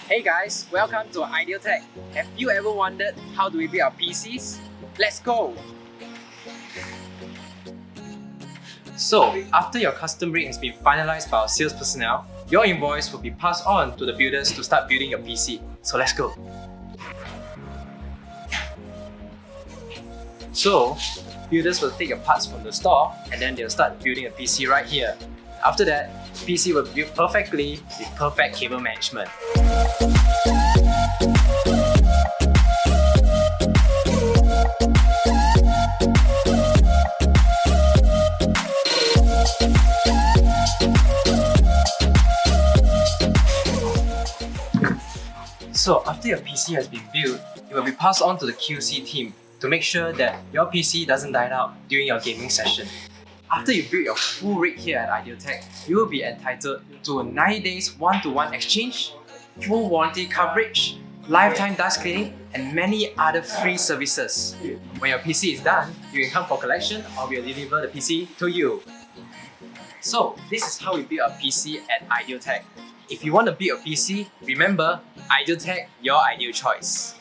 Hey guys, welcome to Ideal Tech. Have you ever wondered how do we build our PCs? Let's go! So, after your custom rig has been finalized by our sales personnel, your invoice will be passed on to the builders to start building your PC. So let's go! So, builders will take your parts from the store and then they'll start building a PC right here. After that, PC will be built perfectly with perfect cable management. So after your PC has been built, it will be passed on to the QC team to make sure that your PC doesn't die out during your gaming session. After you build your full rig here at Ideal Tech, you will be entitled to a 90 days one-to-one exchange, full warranty coverage, lifetime dust cleaning, and many other free services. When your PC is done, you can come for collection or we'll deliver the PC to you. So this is how we build a PC at Ideal Tech. If you want to build a PC, remember, Ideal Tech, your ideal choice.